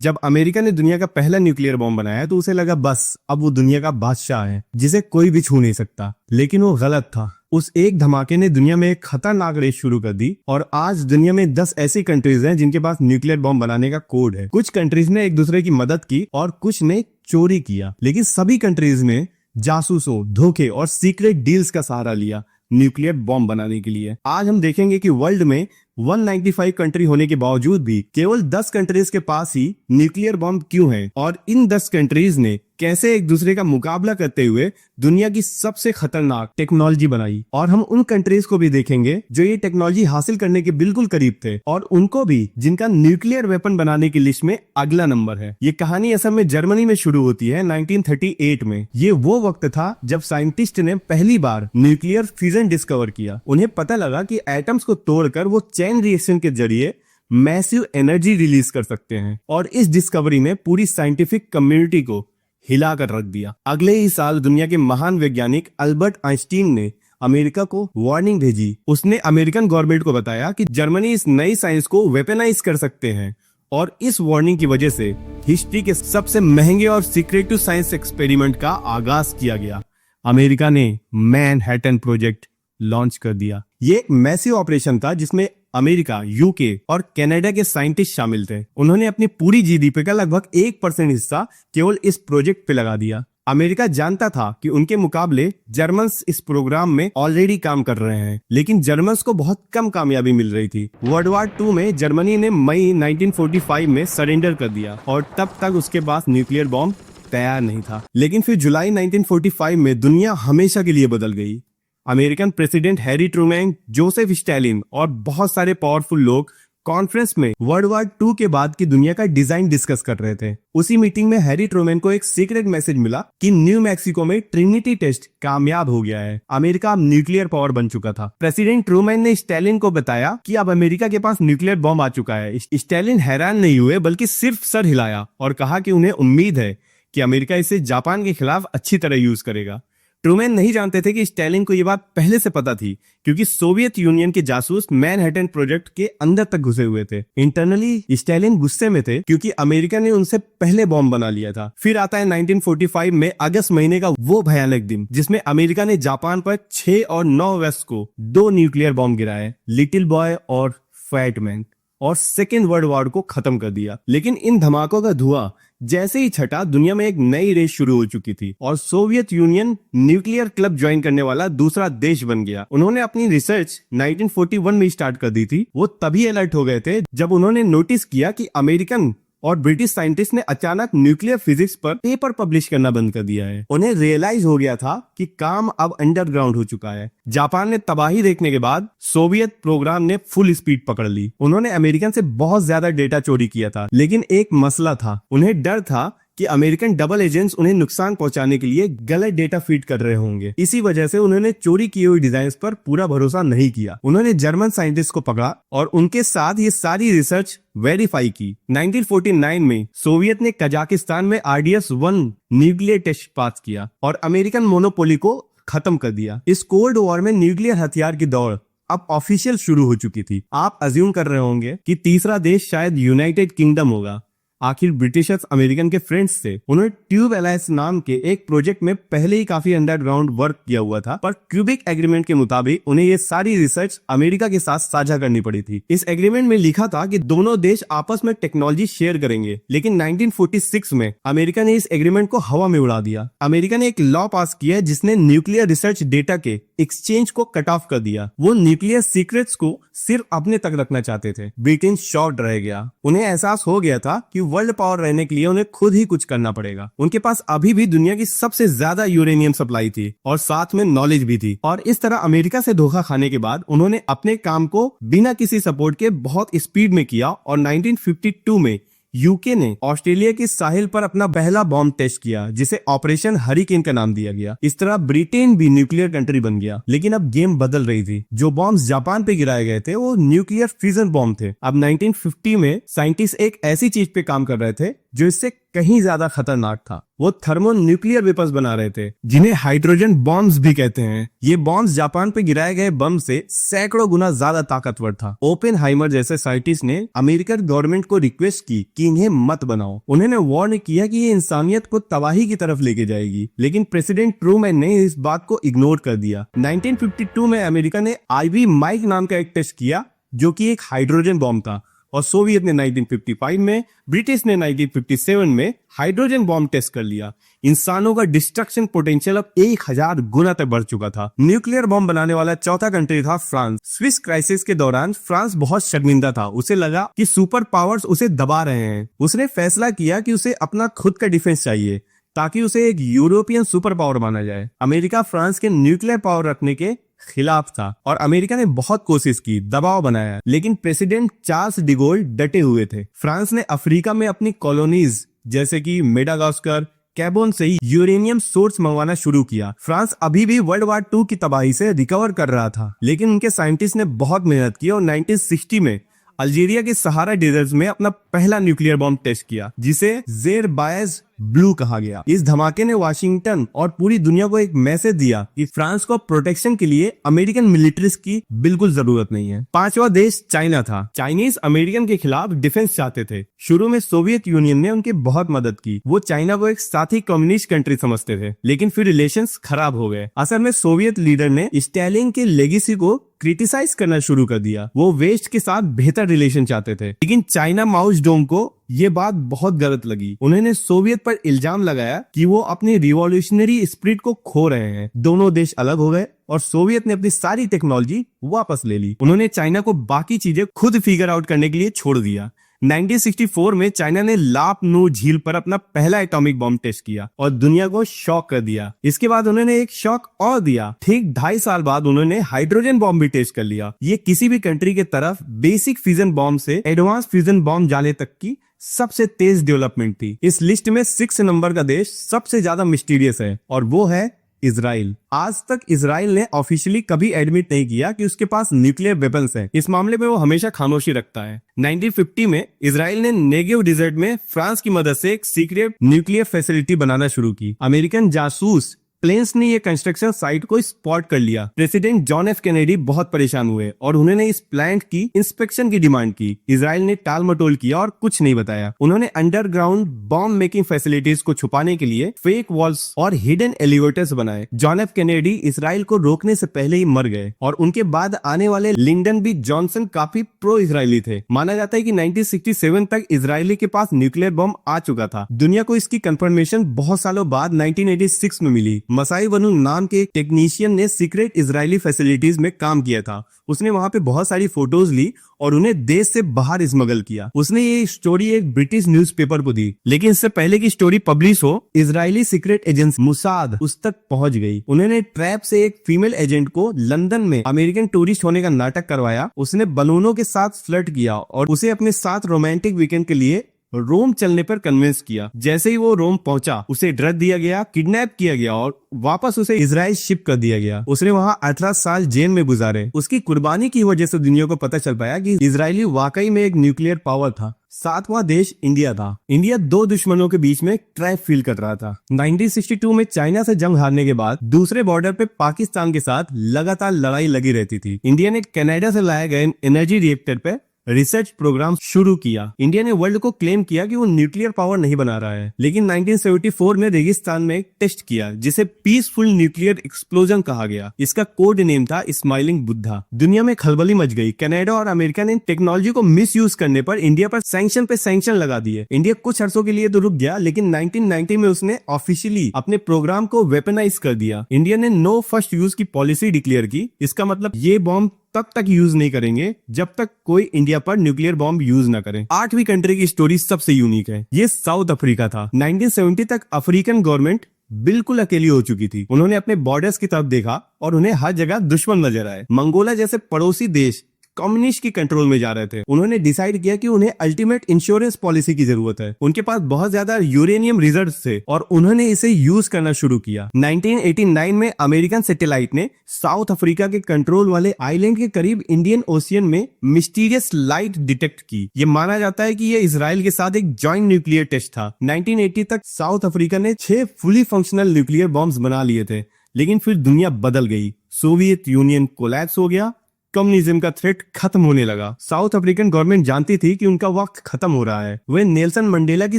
जब अमेरिका ने दुनिया का पहला न्यूक्लियर बॉम्ब बनाया तो उसे लगा बस अब वो दुनिया का बादशाह है जिसे कोई भी छू नहीं सकता, लेकिन वो गलत था। उस एक धमाके ने दुनिया में एक खतरनाक रेस शुरू कर दी और आज दुनिया में 10 ऐसी कंट्रीज हैं जिनके पास न्यूक्लियर बॉम्ब बनाने का कोड है। कुछ कंट्रीज ने एक दूसरे की मदद की और कुछ ने चोरी किया, लेकिन सभी कंट्रीज ने जासूसों, धोखे और सीक्रेट डील्स का सहारा लिया न्यूक्लियर बॉम्ब बनाने के लिए। आज हम देखेंगे कि वर्ल्ड में 195 कंट्री होने के बावजूद भी केवल 10 कंट्रीज के पास ही न्यूक्लियर बॉम्ब क्यों है और इन 10 कंट्रीज ने कैसे एक दूसरे का मुकाबला करते हुए दुनिया की सबसे खतरनाक टेक्नोलॉजी बनाई। और हम उन कंट्रीज को भी देखेंगे जो ये टेक्नोलॉजी हासिल करने के बिल्कुल करीब थे और उनको भी जिनका न्यूक्लियर वेपन बनाने की लिस्ट में अगला नंबर है। ये कहानी असल में जर्मनी में शुरू होती है 1938 में। ये वो वक्त था जब साइंटिस्ट ने पहली बार न्यूक्लियर फ्यूजन डिस्कवर किया। उन्हें पता लगा कि एटम्स को तोड़कर वो चेन रिएक्शन के जरिए मैसिव एनर्जी रिलीज कर सकते हैं और इस डिस्कवरी ने पूरी साइंटिफिक कम्युनिटी को हिलाकर रख दिया। अगले ही साल दुनिया के महान वैज्ञानिक अल्बर्ट आइंस्टीन ने अमेरिका को वार्निंग भेजी। उसने अमेरिकन गवर्नमेंट को बताया कि जर्मनी इस नई साइंस को वेपनाइज कर सकते हैं और इस वार्निंग की वजह से हिस्ट्री के सबसे महंगे और सीक्रेटिव साइंस एक्सपेरिमेंट का आगाज किया गया। अमेरिका ने मैनहट्टन प्रोजेक्ट लॉन्च कर दिया। ये एक मैसिव ऑपरेशन था जिसमें अमेरिका, यूके और कनाडा के साइंटिस्ट शामिल थे। उन्होंने अपनी पूरी जीडीपी का लगभग 1% हिस्सा केवल इस प्रोजेक्ट पे लगा दिया। अमेरिका जानता था कि उनके मुकाबले जर्मन्स इस प्रोग्राम में ऑलरेडी काम कर रहे हैं, लेकिन जर्मन्स को बहुत कम कामयाबी मिल रही थी। वर्ल्ड वॉर 2 में जर्मनी ने मई 1945 में सरेंडर कर दिया और तब तक उसके पास न्यूक्लियर बॉम्ब तैयार नहीं था। लेकिन फिर जुलाई 1945 में दुनिया हमेशा के लिए बदल गई। American president Harry Trueman, Joseph Stalin और बहुत सारे पावरफुल लोग कॉन्फ्रेंस में वर्ल्ड वॉर 2 के बाद की दुनिया का डिजाइन डिस्कस कर रहे थे। उसी मीटिंग में हैरी ट्रूमैन को एक सीक्रेट मैसेज मिला कि न्यू मैक्सिको में ट्रिनिटी टेस्ट कामयाब हो गया है। अमेरिका अब न्यूक्लियर पावर बन चुका था। प्रेसिडेंट ट्रूमैन ने स्टालिन को बताया कि अब अमेरिका के पास न्यूक्लियर बॉम्ब आ चुका है। स्टालिन हैरान नहीं हुए बल्कि सिर्फ सर हिलाया और कहा कि उन्हें उम्मीद है कि अमेरिका इसे जापान के खिलाफ अच्छी तरह यूज करेगा। ट्रूमैन नहीं जानते थे कि स्टालिन को यह बात पहले से पता थी, क्योंकि सोवियत यूनियन के जासूस मैनहट्टन प्रोजेक्ट के अंदर तक घुसे हुए थे। इंटरनली स्टालिन गुस्से में थे क्योंकि अमेरिका ने उनसे पहले बॉम्ब बना लिया था। फिर आता है 1945 में अगस्त महीने का वो भयानक दिन जिसमें अमेरिका ने जापान पर 6 और 9 अगस्त को 2 न्यूक्लियर बॉम्ब गिराए, लिटिल बॉय और फैट मैन, और सेकेंड वर्ल्ड वॉर को खत्म कर दिया। लेकिन इन धमाकों का धुआं जैसे ही छटा, दुनिया में एक नई रेस शुरू हो चुकी थी और Soviet union nuclear club join करने वाला दूसरा देश बन गया। उन्होंने अपनी रिसर्च 1941 में स्टार्ट कर दी थी। वो तभी अलर्ट हो गए थे जब उन्होंने नोटिस किया कि अमेरिकन और ब्रिटिश साइंटिस्ट ने अचानक न्यूक्लियर फिजिक्स पर पेपर पब्लिश करना बंद कर दिया है। उन्हें रियलाइज हो गया था कि काम अब अंडरग्राउंड हो चुका है। जापान ने तबाही देखने के बाद सोवियत प्रोग्राम ने फुल स्पीड पकड़ ली। उन्होंने अमेरिकन से बहुत ज्यादा डेटा चोरी किया था, लेकिन एक मसला था। उन्हें डर था कि अमेरिकन डबल एजेंट्स उन्हें नुकसान पहुंचाने के लिए गलत डेटा फीड कर रहे होंगे। इसी वजह से उन्होंने चोरी किए हुए डिजाइन पर पूरा भरोसा नहीं किया। उन्होंने जर्मन साइंटिस्ट को पकड़ा और उनके साथ ये सारी रिसर्च वेरीफाई की। 1949 में सोवियत ने कजाकिस्तान में RDS-1 न्यूक्लियर टेस्ट पास किया और अमेरिकन मोनोपोली को खत्म कर दिया। इस कोल्ड वॉर में न्यूक्लियर हथियार की दौड़ अब ऑफिशियल शुरू हो चुकी थी। आप अज्यूम कर रहे होंगे कि तीसरा देश शायद यूनाइटेड किंगडम होगा। आखिर ब्रिटिशर्स अमेरिकन के फ्रेंड्स थे। उन्होंने ट्यूब अलायंस नाम के एक प्रोजेक्ट में पहले ही काफी अंडरग्राउंड वर्क किया हुआ था, पर क्यूबिक एग्रीमेंट के मुताबिक उन्हें ये सारी रिसर्च अमेरिका के साथ साझा करनी पड़ी थी। इस एग्रीमेंट में लिखा था कि दोनों देश आपस में टेक्नोलॉजी शेयर करेंगे, लेकिन 1946 में अमेरिका ने इस एग्रीमेंट को हवा में उड़ा दिया। अमेरिका ने एक लॉ पास किया जिसने न्यूक्लियर रिसर्च डेटा के एक्सचेंज को कट ऑफ कर दिया। वो न्यूक्लियर सीक्रेट्स को सिर्फ अपने तक रखना चाहते थे। ब्रिटेन शॉक्ड रह गया। उन्हें एहसास हो गया था कि वर्ल्ड पावर रहने के लिए उन्हें खुद ही कुछ करना पड़ेगा। उनके पास अभी भी दुनिया की सबसे ज्यादा यूरेनियम सप्लाई थी और साथ में नॉलेज भी थी। और इस तरह अमेरिका से धोखा खाने के बाद उन्होंने अपने काम को बिना किसी सपोर्ट के बहुत स्पीड में किया और 1952 में यूके ने ऑस्ट्रेलिया के साहिल पर अपना पहला बॉम्ब टेस्ट किया, जिसे ऑपरेशन हरिकेन का नाम दिया गया। इस तरह ब्रिटेन भी न्यूक्लियर कंट्री बन गया। लेकिन अब गेम बदल रही थी। जो बॉम्ब्स जापान पे गिराए गए थे वो न्यूक्लियर फ्यूजन बॉम्ब थे। अब 1950 में साइंटिस्ट एक ऐसी चीज पे काम कर रहे थे जो इससे कहीं ज्यादा खतरनाक था। वो थर्मोन्यूक्लियर वेपन्स बना रहे थे, जिन्हें हाइड्रोजन बॉम्ब्स भी कहते हैं। ये बॉम्ब्स जापान पे गिराए गए बम से सैकड़ों गुना ज्यादा ताकतवर था। ओपेनहाइमर जैसे साइंटिस्ट ने अमेरिकन गवर्नमेंट को रिक्वेस्ट की कि इन्हें मत बनाओ। उन्होंने वार्न किया कि ये इंसानियत को तबाही की तरफ लेके जाएगी, लेकिन प्रेसिडेंट ट्रूमैन ने इस बात को इग्नोर कर दिया। 1952 में अमेरिका ने आईवी माइक नाम का एक टेस्ट किया, जो कि एक हाइड्रोजन बॉम्ब था, और सोवियत ने 1955 में, ब्रिटिश ने 1957 में हाइड्रोजन बॉम्ब टेस्ट कर लिया। इंसानों का डिस्ट्रक्शन पोटेंशियल अब 1000 गुना तक बढ़ चुका था। न्यूक्लियर बॉम्ब बनाने वाला चौथा कंट्री था फ्रांस। स्विस क्राइसिस के दौरान फ्रांस बहुत शर्मिंदा था। उसे लगा कि सुपर पावर्स उसे दबा रहे हैं। उसने फैसला किया कि उसे अपना खुद का डिफेंस चाहिए, ताकि उसे एक यूरोपियन सुपर पावर माना जाए। अमेरिका फ्रांस के न्यूक्लियर पावर रखने के खिलाफ था, और अमेरिका ने बहुत कोशिश की, दबाव बनाया, लेकिन प्रेसिडेंट चार्ल्स डिगोल डटे हुए थे। फ्रांस ने अफ्रीका में अपनी कॉलोनीज जैसे कि मेडागास्कर, कैबोन से यूरेनियम सोर्स मंगवाना शुरू किया। फ्रांस अभी भी वर्ल्ड वार 2 की तबाही से रिकवर कर रहा था, लेकिन उनके साइंटिस्ट ने बहुत मेहनत की और 1960 में अल्जीरिया के सहारा डेजर्ट में अपना पहला न्यूक्लियर बॉम्ब टेस्ट किया, जिसे जेर बायज ब्लू कहा गया। इस धमाके ने वाशिंगटन और पूरी दुनिया को एक मैसेज दिया कि फ्रांस को प्रोटेक्शन के लिए अमेरिकन मिलिट्रीज की बिल्कुल जरूरत नहीं है। पांचवा देश चाइना था। चाइनीज अमेरिकन के खिलाफ डिफेंस चाहते थे। शुरू में सोवियत यूनियन ने उनकी बहुत मदद की। वो चाइना को एक साथी कम्युनिस्ट कंट्री समझते थे, लेकिन फिर रिलेशंस खराब हो गए। असल में सोवियत लीडर ने स्टालिन के लेगेसी को क्रिटिसाइज करना शुरू कर दिया। वो वेस्ट के साथ बेहतर रिलेशन चाहते थे, लेकिन चाइना माओ जेडोंग को ये बात बहुत गलत लगी। उन्होंने सोवियत पर इल्जाम लगाया कि वो अपनी रिवॉल्यूशनरी स्पिरिट को खो रहे हैं। दोनों देश अलग हो गए और सोवियत ने अपनी सारी टेक्नोलॉजी वापस ले ली। उन्होंने चाइना को बाकी चीजें खुद फिगर आउट करने के लिए छोड़ दिया। 1964 में चाइना ने लाप नू झील पर अपना पहला एटॉमिक बॉम्ब टेस्ट किया और दुनिया को शॉक कर दिया। इसके बाद उन्होंने एक शॉक और दिया। ठीक 2.5 साल बाद उन्होंने हाइड्रोजन बॉम्ब भी टेस्ट कर लिया। ये किसी भी कंट्री के तरफ बेसिक फ्यूजन बॉम्ब से एडवांस फ्यूजन बॉम्ब जाने तक की सबसे तेज डेवलपमेंट थी। इस लिस्ट में 6 नंबर का देश सबसे ज्यादा मिस्टीरियस है, और वो है इजराइल। आज तक इजराइल ने ऑफिशियली कभी एडमिट नहीं किया कि उसके पास न्यूक्लियर वेपन्स हैं। इस मामले में वो हमेशा खामोशी रखता है। 1950 में इजराइल ने नेगेव डिजर्ट में फ्रांस की मदद से एक सीक्रेट न्यूक्लियर फैसिलिटी बनाना शुरू की। अमेरिकन जासूस प्लेन्स ने ये कंस्ट्रक्शन साइट को स्पॉट कर लिया। प्रेसिडेंट जॉन एफ कैनेडी बहुत परेशान हुए और उन्होंने इस प्लांट की इंस्पेक्शन की डिमांड की। इजराइल ने टाल मटोल किया और कुछ नहीं बताया। उन्होंने अंडरग्राउंड बॉम्ब मेकिंग फैसिलिटीज को छुपाने के लिए फेक वॉल्स और हिडन एलिवेटर्स बनाए। जॉन एफ कैनेडी इजराइल को रोकने से पहले ही मर गए, और उनके बाद आने वाले लिंडन बी जॉनसन काफी प्रो इजरायली थे। माना जाता है कि 1967 तक इजरायली के पास न्यूक्लियर बॉम्ब आ चुका था। दुनिया को इसकी कंफर्मेशन बहुत सालों बाद 1986 में मिली। मसाई वनू नाम के एक टेक्नीशियन ने सीक्रेट इजरायली फैसिलिटीज में काम किया था। उसने वहां पे बहुत सारी फोटोज ली और उन्हें देश से बाहर स्मगल किया। उसने ये स्टोरी एक ब्रिटिश न्यूज़पेपर को दी, लेकिन इससे पहले की स्टोरी पब्लिश हो, इजरायली सीक्रेट एजेंसी मुसाद उस तक पहुंच गई। उन्होंने ट्रैप से एक फीमेल एजेंट को लंदन में अमेरिकन टूरिस्ट होने का नाटक करवाया। उसने बलूनों के साथ फ्लर्ट किया और उसे अपने साथ रोमांटिक वीकेंड के लिए रोम चलने पर कन्विंस किया। जैसे ही वो रोम पहुंचा, उसे ड्रग दिया गया, किडनैप किया गया और वापस उसे इजराइल शिप कर दिया गया। उसने वहां 18 साल जेल में गुजारे। उसकी कुर्बानी की वजह से दुनिया को पता चल पाया कि इजरायली वाकई में एक न्यूक्लियर पावर था। 7वां देश इंडिया था। इंडिया 2 दुश्मनों के बीच में ट्रैप फील कर रहा था। 1962 में चाइना से जंग हारने के बाद दूसरे बॉर्डर पे पाकिस्तान के साथ लगातार लड़ाई लगी रहती थी। इंडिया ने कनाडा से लाए गए एनर्जी रिएक्टर पे रिसर्च प्रोग्राम शुरू किया। इंडिया ने वर्ल्ड को क्लेम किया कि वो न्यूक्लियर पावर नहीं बना रहा है, लेकिन 1974 में रेगिस्तान में एक टेस्ट किया जिसे पीसफुल न्यूक्लियर एक्सप्लोजन कहा गया। इसका कोड नेम था स्माइलिंग बुद्धा। दुनिया में खलबली मच गई। कनाडा और अमेरिका ने टेक्नोलॉजी को मिस यूज करने पर इंडिया पर सैंक्शन पे सैंक्शन लगा दिए। इंडिया कुछ अर्सों के लिए तो रुक गया, लेकिन 1990 में उसने ऑफिशियली अपने प्रोग्राम को वेपनाइज कर दिया। इंडिया ने नो फर्स्ट यूज की पॉलिसी डिक्लेयर की। इसका मतलब ये बॉम्ब तब तक यूज नहीं करेंगे जब तक कोई इंडिया पर न्यूक्लियर बॉम्ब यूज न करे। 8वीं कंट्री की स्टोरी सबसे यूनिक है। ये साउथ अफ्रीका था। 1970 तक अफ्रीकन गवर्नमेंट बिल्कुल अकेली हो चुकी थी। उन्होंने अपने बॉर्डर्स की तरफ देखा और उन्हें हर जगह दुश्मन नजर आए। मंगोला जैसे पड़ोसी देश कम्युनिस्ट की कंट्रोल में जा रहे थे। उन्होंने डिसाइड किया कि उन्हें अल्टीमेट इंश्योरेंस पॉलिसी की जरूरत है। उनके पास बहुत ज्यादा यूरेनियम रिजर्व्स थे और उन्होंने इसे यूज करना शुरू किया। 1989 में अमेरिकन सैटेलाइट ने साउथ अफ्रीका के कंट्रोल वाले आइलैंड के करीब इंडियन ओशियन में मिस्टीरियस लाइट डिटेक्ट की। ये माना जाता है कि ये इजराइल के साथ एक जॉइंट न्यूक्लियर टेस्ट था। 1980 तक साउथ अफ्रीका ने 6 फुली फंक्शनल न्यूक्लियर बॉम्ब्स बना लिए थे, लेकिन फिर दुनिया बदल गई। सोवियत यूनियन कोलैप्स हो गया, कम्युनिज्म का थ्रेट खत्म होने लगा। साउथ अफ्रीकन गवर्नमेंट जानती थी कि उनका वक्त खत्म हो रहा है। वे नेल्सन मंडेला की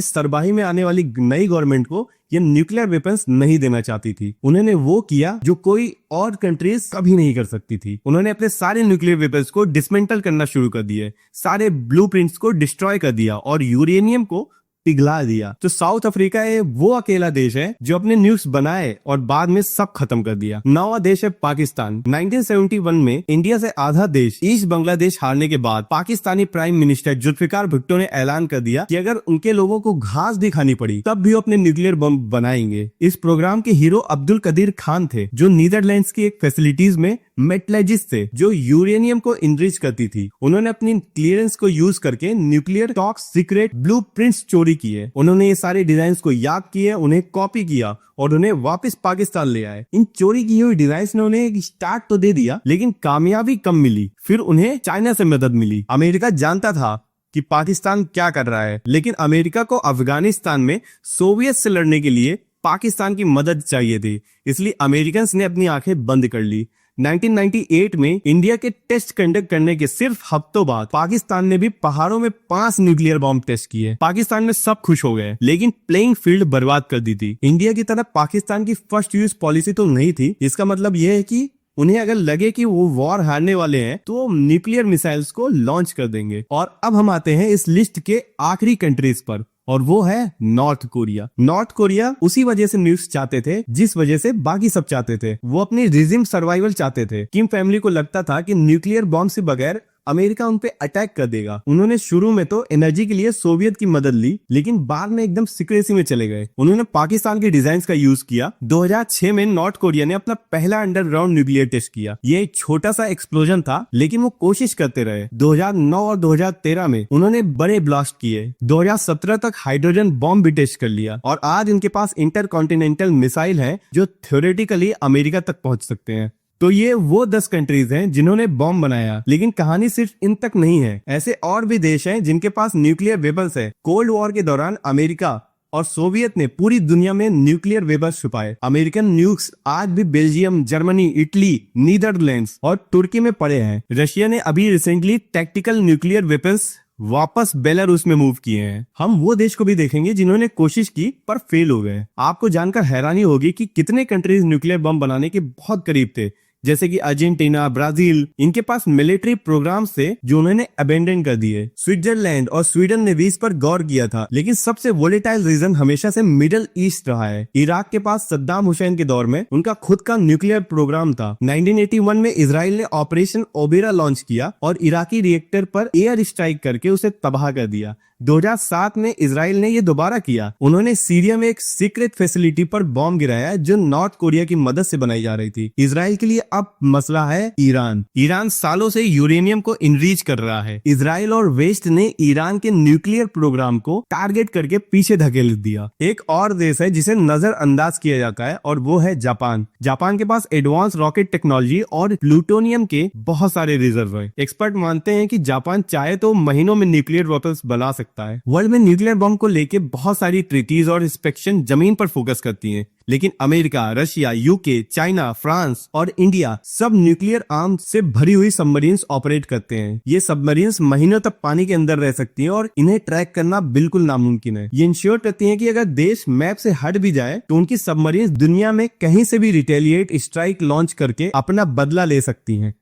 सरबाही में आने वाली नई गवर्नमेंट को ये न्यूक्लियर वेपन्स नहीं देना चाहती थी। उन्होंने वो किया जो कोई और कंट्रीज कभी नहीं कर सकती थी। उन्होंने अपने सारे न्यूक्लियर वेपन्स को डिसमेंटल करना शुरू कर दिए, सारे ब्लूप्रिंट्स को डिस्ट्रॉय कर दिया और यूरेनियम को पिघला दिया। तो साउथ अफ्रीका वो अकेला देश है जो अपने न्यूक्लियर्स बनाए और बाद में सब खत्म कर दिया। नौवां देश है पाकिस्तान। 1971 में इंडिया से आधा देश ईस्ट बांग्लादेश हारने के बाद पाकिस्तानी प्राइम मिनिस्टर जुल्फिकार भुट्टो ने ऐलान कर दिया कि अगर उनके लोगों को घास भी खानी पड़ी तब भी वो अपने न्यूक्लियर बम बनाएंगे। इस प्रोग्राम के हीरो अब्दुल कदीर खान थे, जो नीदरलैंड्स की एक फैसिलिटीज में मेटलर्जिस्ट थे जो यूरेनियम को इनरिच करती थी। उन्होंने अपनी क्लियरेंस को यूज करके न्यूक्लियर टॉप सीक्रेट ब्लूप्रिंट्स चोरी किए। उन्होंने ये सारे डिजाइन्स को याद किए, उन्हें कॉपी किया और उन्हें वापस पाकिस्तान ले आए। इन चोरी की हुई डिजाइन्स ने उन्हें एक स्टार्ट तो दे दिया, लेकिन कामयाबी कम मिली। फिर उन्हें चाइना से मदद मिली। अमेरिका जानता था कि पाकिस्तान क्या कर रहा है, लेकिन अमेरिका को अफगानिस्तान में सोवियत से लड़ने के लिए पाकिस्तान की मदद चाहिए थी, इसलिए अमेरिकन ने अपनी आंखें बंद कर ली। 1998 में इंडिया के टेस्ट कंडक्ट करने के सिर्फ हफ्तों बाद पाकिस्तान ने भी पहाड़ों में 5 न्यूक्लियर बॉम्ब टेस्ट किए। पाकिस्तान में सब खुश हो गए, लेकिन प्लेइंग फील्ड बर्बाद कर दी थी। इंडिया की तरफ पाकिस्तान की फर्स्ट यूज पॉलिसी तो नहीं थी। इसका मतलब यह है कि उन्हें अगर लगे कि वो वॉर हारने वाले हैं तो वो न्यूक्लियर मिसाइल्स को लॉन्च कर देंगे। और अब हम आते हैं इस लिस्ट के आखिरी कंट्रीज पर, और वो है नॉर्थ कोरिया। नॉर्थ कोरिया उसी वजह से न्यूक्लियर चाहते थे जिस वजह से बाकी सब चाहते थे। वो अपनी रिजिम सर्वाइवल चाहते थे। किम फैमिली को लगता था कि न्यूक्लियर बॉम्ब से बगैर अमेरिका उन पे अटैक कर देगा। उन्होंने शुरू में तो एनर्जी के लिए सोवियत की मदद ली, लेकिन बाद में एकदम सीक्रेसी में चले गए। उन्होंने पाकिस्तान के डिजाइन का यूज किया। 2006 में नॉर्थ कोरिया ने अपना पहला अंडरग्राउंड न्यूक्लियर टेस्ट किया। ये एक छोटा सा एक्सप्लोजन था, लेकिन वो कोशिश करते रहे। 2009 और 2013 में उन्होंने बड़े ब्लास्ट किए। 2017 तक हाइड्रोजन बॉम्ब भी टेस्ट कर लिया और आज उनके पास इंटरकॉन्टिनेंटल मिसाइल है जो थ्योरेटिकली अमेरिका तक पहुंच सकते हैं। तो ये वो 10 कंट्रीज हैं जिन्होंने बॉम्ब बनाया, लेकिन कहानी सिर्फ इन तक नहीं है। ऐसे और भी देश हैं जिनके पास न्यूक्लियर वेपन्स है। कोल्ड वॉर के दौरान अमेरिका और सोवियत ने पूरी दुनिया में न्यूक्लियर वेपन्स छुपाए। अमेरिकन न्यूक्स आज भी बेल्जियम, जर्मनी, इटली, नीदरलैंड्स और तुर्की में पड़े हैं। रशिया ने अभी रिसेंटली टैक्टिकल न्यूक्लियर वेपन्स वापस बेलारूस में मूव किए हैं। हम वो देश को भी देखेंगे जिन्होंने कोशिश की पर फेल हो गए। आपको जानकर हैरानी होगी कि कितने कंट्रीज न्यूक्लियर बम बनाने के बहुत करीब थे, जैसे कि अर्जेंटीना, ब्राजील। इनके पास मिलिट्री प्रोग्राम से जो उन्होंने अबेंडन कर दिए। स्विट्जरलैंड और स्वीडन ने भी इस पर गौर किया था, लेकिन सबसे वोलेटाइल रीजन हमेशा से मिडिल ईस्ट रहा है। इराक के पास सद्दाम हुसैन के दौर में उनका खुद का न्यूक्लियर प्रोग्राम था। 1981 में इजराइल ने ऑपरेशन ओबेरा लॉन्च किया और इराकी रिएक्टर पर एयर स्ट्राइक करके उसे तबाह कर दिया। 2007 में इजराइल ने ये दोबारा किया। उन्होंने सीरिया में एक सीक्रेट फैसिलिटी पर बॉम्ब गिराया जो नॉर्थ कोरिया की मदद से बनाई जा रही थी। इजराइल के लिए अब मसला है ईरान। ईरान सालों से यूरेनियम को इनरीच कर रहा है। इजराइल और वेस्ट ने ईरान के न्यूक्लियर प्रोग्राम को टारगेट करके पीछे धकेल दिया। एक और देश है जिसे नजरअंदाज किया जाता है और वो है जापान। जापान के पास एडवांस रॉकेट टेक्नोलॉजी और प्लूटोनियम के बहुत सारे रिजर्व है। एक्सपर्ट मानते हैं कि जापान चाहे तो महीनों में न्यूक्लियर वेपन्स बना सकता है। वर्ल्ड में न्यूक्लियर बम को लेके बहुत सारी ट्रीटीज और इंस्पेक्शन जमीन पर फोकस करती हैं, लेकिन America, Russia, UK, China, France और इंडिया सब न्यूक्लियर आर्म्स से भरी हुई सबमरीन्स ऑपरेट करते हैं। ये सबमरीन्स महीनों तक पानी के अंदर रह सकती हैं और इन्हें ट्रैक करना बिल्कुल नामुमकिन है। ये इंश्योर करती हैं कि अगर देश मैप से हट भी जाए तो उनकी सबमरीन्स दुनिया में कहीं से भी रिटेलिएट स्ट्राइक लॉन्च करके अपना बदला ले सकती हैं।